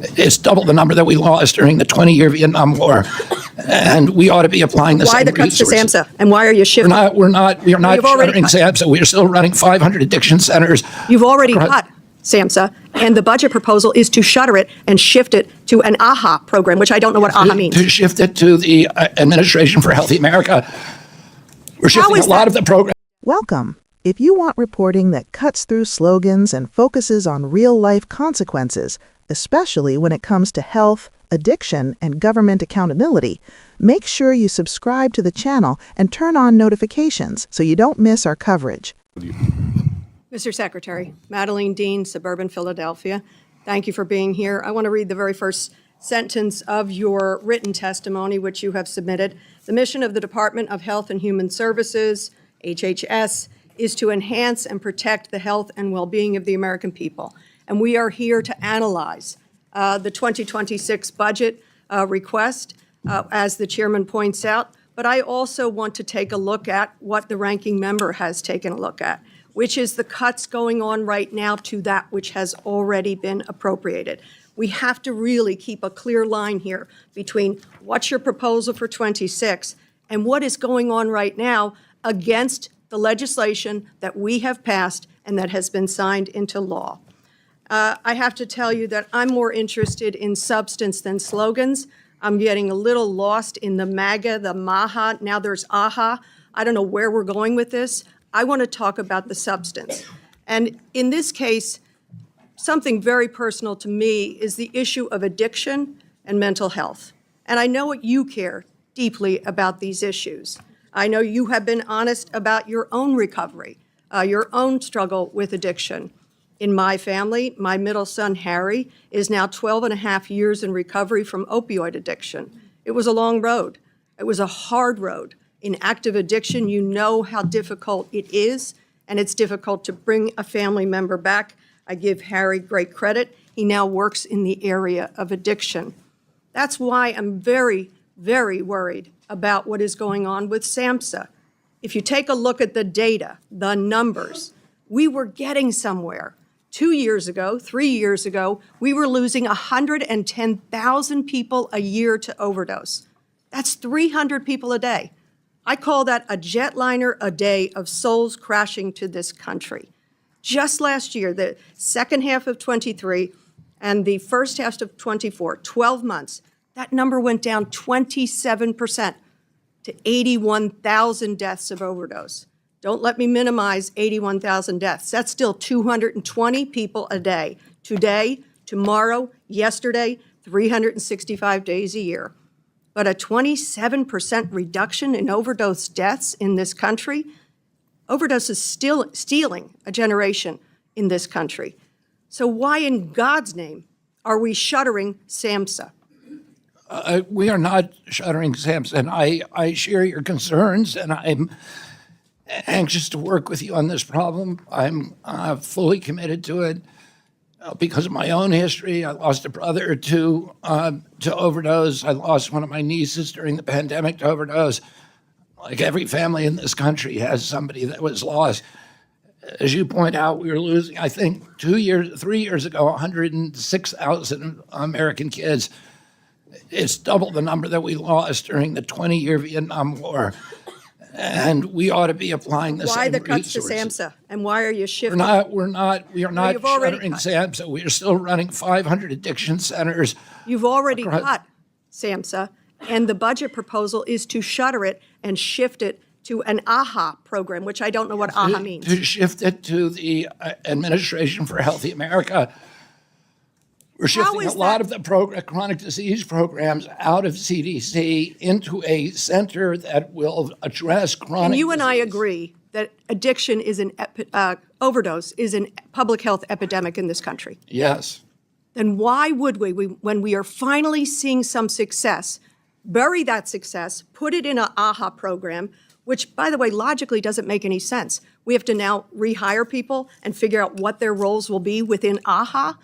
It's double the number that we lost during the 20-year Vietnam War. And we ought to be applying the Why same the cuts to resources. SAMHSA? And why are you shifting? We are not You've already shuttering SAMHSA. We are still running 500 addiction centers. You've already cut SAMHSA, and the budget proposal is to shutter it and shift it to an AHA program, which I don't know what AHA means. To shift it to the Administration for Healthy America. We're shifting a lot of the program. Welcome. If you want reporting that cuts through slogans and focuses on real-life consequences, especially when it comes to health, addiction, and government accountability, make sure you subscribe to the channel and turn on notifications so you don't miss our coverage. Mr. Secretary, Madeleine Dean, Suburban Philadelphia, thank you for being here. I want to read the very first sentence of your written testimony, which you have submitted. The mission of the Department of Health and Human Services, HHS, is to enhance and protect the health and well-being of the American people. And we are here to analyze the 2026 budget request, as the chairman points out. But I also want to take a look at what the ranking member has taken a look at, which is the cuts going on right now to that which has already been appropriated. We have to really keep a clear line here between what's your proposal for 26 and what is going on right now against the legislation that we have passed and that has been signed into law. I have to tell you that I'm more interested in substance than slogans. I'm getting a little lost in the MAGA, the MAHA, now there's AHA. I don't know where we're going with this. I want to talk about the substance. And in this case, something very personal to me is the issue of addiction and mental health. And I know what you care deeply about these issues. I know you have been honest about your own recovery, your own struggle with addiction. In my family, my middle son, Harry, is now 12 and a half years in recovery from opioid addiction. It was a long road. It was a hard road. In active addiction, you know how difficult it is, and it's difficult to bring a family member back. I give Harry great credit. He now works in the area of addiction. That's why I'm very, very worried about what is going on with SAMHSA. If you take a look at the data, the numbers, we were getting somewhere. 2 years ago, 3 years ago, we were losing 110,000 people a year to overdose. That's 300 people a day. I call that a jetliner a day of souls crashing to this country. Just last year, the second half of 23 and the first half of 24, 12 months, that number went down 27% to 81,000 deaths of overdose. Don't let me minimize 81,000 deaths. That's still 220 people a day. Today, tomorrow, yesterday, 365 days a year. But a 27% reduction in overdose deaths in this country, overdose is still stealing a generation in this country. So why in God's name are we shuttering SAMHSA? We are not shuttering SAMHSA, and I share your concerns, and I'm anxious to work with you on this problem. I'm fully committed to it. Because of my own history, I lost a brother to overdose. I lost one of my nieces during the pandemic to overdose. Like every family in this country has somebody that was lost. As you point out, we were losing, I think, 3 years ago, 106,000 American kids. It's double the number that we lost during the 20-year Vietnam War. And we ought to be applying the Why same the cuts to resources. SAMHSA? And why are you shifting? We are not you've already shuttering cut. SAMHSA. We are still running 500 addiction centers. You've already cut SAMHSA, and the budget proposal is to shutter it and shift it to an AHA program, which I don't know what AHA means. To shift it to the Administration for Healthy America. We're shifting a lot of the chronic disease programs out of CDC into a center that will address chronic And you and I disease. agree that addiction is overdose is a public health epidemic in this country. Yes. Then why would we, when we are finally seeing some success, bury that success, put it in an AHA program, which, by the way, logically doesn't make any sense. We have to now rehire people and figure out what their roles will be within AHA.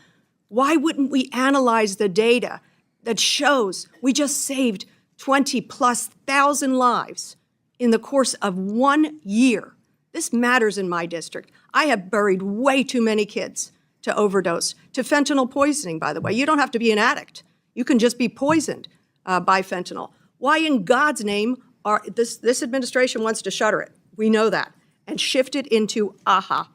Why wouldn't we analyze the data that shows we just saved 20+ thousand lives in the course of 1 year? This matters in my district. I have buried way too many kids to overdose, to fentanyl poisoning, by the way. You don't have to be an addict. You can just be poisoned by fentanyl. Why in God's name this administration wants to shutter it? We know that. And shift it into AHA.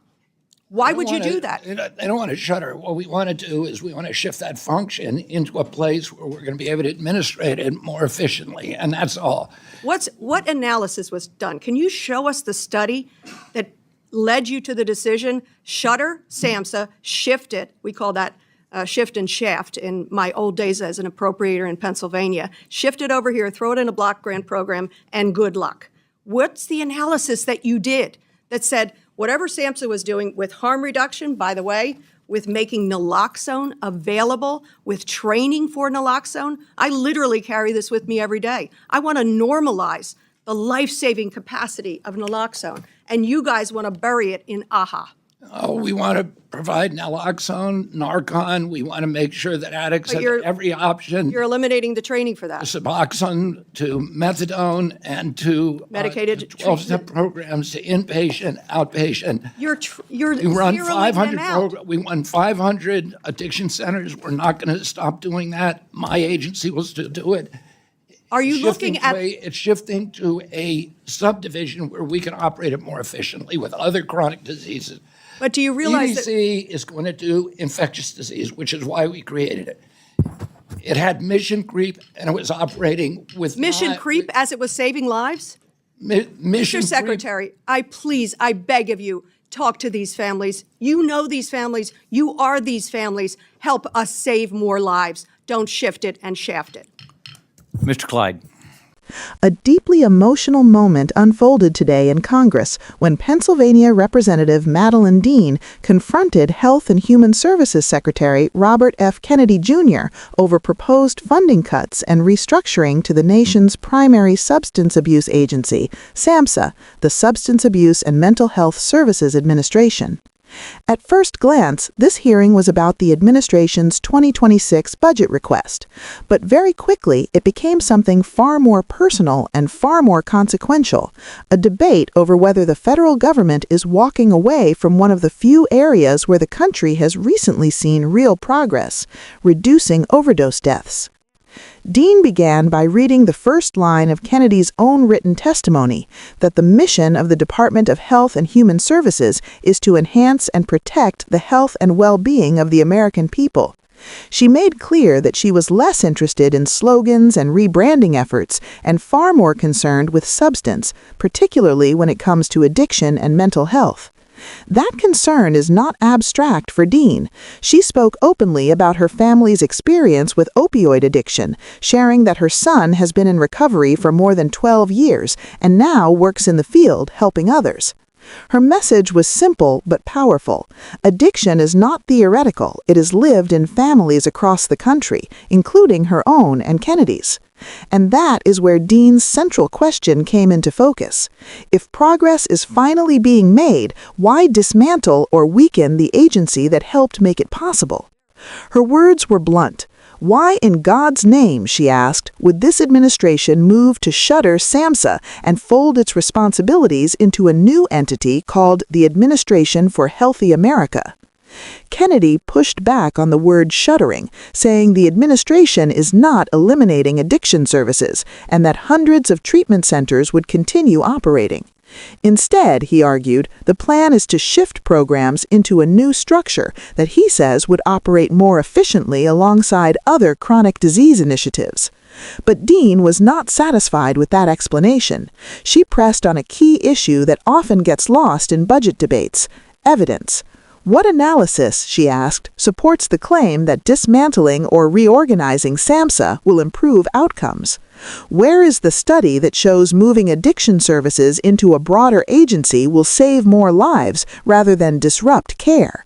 Why would you do that? They don't want to shutter. What we want to do is we want to shift that function into a place where we're going to be able to administrate it more efficiently, and that's all. What analysis was done? Can you show us the study that led you to the decision, shutter SAMHSA, shift it, we call that shift and shaft in my old days as an appropriator in Pennsylvania, shift it over here, throw it in a block grant program, and good luck. What's the analysis that you did that said, whatever SAMHSA was doing with harm reduction, by the way, with making naloxone available, with training for naloxone, I literally carry this with me every day. I want to normalize the life-saving capacity of naloxone, and you guys want to bury it in AHA. Oh, we want to provide naloxone, Narcan. We want to make sure that addicts have every option. You're eliminating the training for that. Suboxone to methadone and to medicated 12-step programs to inpatient, outpatient. We run 500 We run 500 addiction centers. We're not going to stop doing that. My agency will still do it. Are you looking at? It's shifting to a subdivision where we can operate it more efficiently with other chronic diseases. But do you realize EDC is going to do infectious disease, which is why we created it. It had mission creep, and it was operating with mission creep as it was saving lives? Mission Mr. Secretary, I beg of you, talk to these families. You know these families. You are these families. Help us save more lives. Don't shift it and shaft it. Mr. Clyde. A deeply emotional moment unfolded today in Congress when Pennsylvania Representative Madeleine Dean confronted Health and Human Services Secretary Robert F. Kennedy Jr. over proposed funding cuts and restructuring to the nation's primary substance abuse agency, SAMHSA, the Substance Abuse and Mental Health Services Administration. At first glance, this hearing was about the administration's 2026 budget request, but very quickly it became something far more personal and far more consequential, a debate over whether the federal government is walking away from one of the few areas where the country has recently seen real progress, reducing overdose deaths. Dean began by reading the first line of Kennedy's own written testimony that the mission of the Department of Health and Human Services is to enhance and protect the health and well-being of the American people. She made clear that she was less interested in slogans and rebranding efforts and far more concerned with substance, particularly when it comes to addiction and mental health. That concern is not abstract for Dean. She spoke openly about her family's experience with opioid addiction, sharing that her son has been in recovery for more than 12 years and now works in the field helping others. Her message was simple but powerful. Addiction is not theoretical. It is lived in families across the country, including her own and Kennedy's. And that is where Dean's central question came into focus. If progress is finally being made, why dismantle or weaken the agency that helped make it possible? Her words were blunt. Why in God's name, she asked, would this administration move to shutter SAMHSA and fold its responsibilities into a new entity called the Administration for Healthy America? Kennedy pushed back on the word shuttering, saying the administration is not eliminating addiction services and that hundreds of treatment centers would continue operating. Instead, he argued, the plan is to shift programs into a new structure that he says would operate more efficiently alongside other chronic disease initiatives. But Dean was not satisfied with that explanation. She pressed on a key issue that often gets lost in budget debates: evidence. What analysis, she asked, supports the claim that dismantling or reorganizing SAMHSA will improve outcomes? Where is the study that shows moving addiction services into a broader agency will save more lives rather than disrupt care?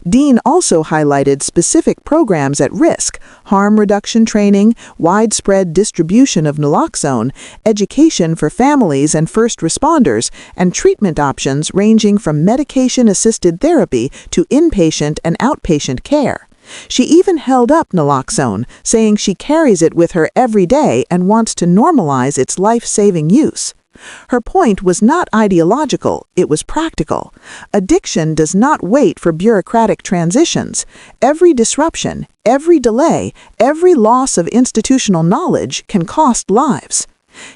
Dean also highlighted specific programs at risk: harm reduction training, widespread distribution of naloxone, education for families and first responders, and treatment options ranging from medication-assisted therapy to inpatient and outpatient care. She even held up naloxone, saying she carries it with her every day and wants to normalize its life-saving use. Her point was not ideological, it was practical. Addiction does not wait for bureaucratic transitions. Every disruption, every delay, every loss of institutional knowledge can cost lives.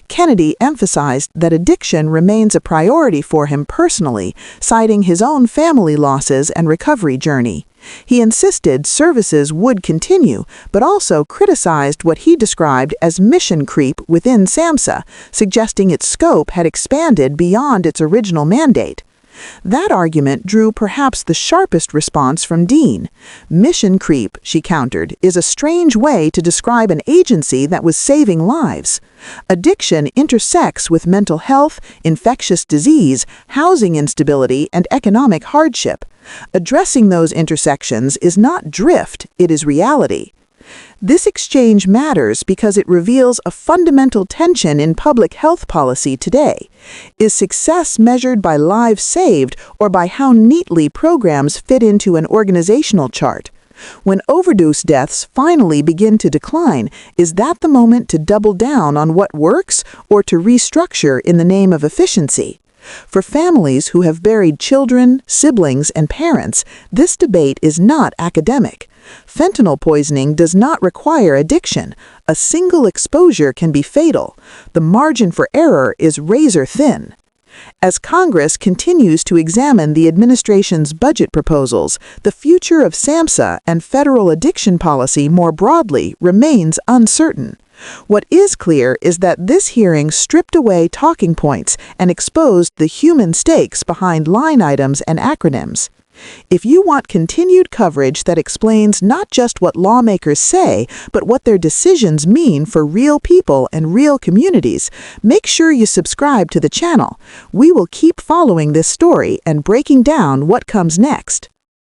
Kennedy emphasized that addiction remains a priority for him personally, citing his own family losses and recovery journey. He insisted services would continue, but also criticized what he described as mission creep within SAMHSA, suggesting its scope had expanded beyond its original mandate. That argument drew perhaps the sharpest response from Dean. Mission creep, she countered, is a strange way to describe an agency that was saving lives. Addiction intersects with mental health, infectious disease, housing instability, and economic hardship. Addressing those intersections is not drift, it is reality. This exchange matters because it reveals a fundamental tension in public health policy today. Is success measured by lives saved or by how neatly programs fit into an organizational chart? When overdose deaths finally begin to decline, is that the moment to double down on what works or to restructure in the name of efficiency? For families who have buried children, siblings, and parents, this debate is not academic. Fentanyl poisoning does not require addiction. A single exposure can be fatal. The margin for error is razor thin. As Congress continues to examine the administration's budget proposals, the future of SAMHSA and federal addiction policy more broadly remains uncertain. What is clear is that this hearing stripped away talking points and exposed the human stakes behind line items and acronyms. If you want continued coverage that explains not just what lawmakers say, but what their decisions mean for real people and real communities, make sure you subscribe to the channel. We will keep following this story and breaking down what comes next.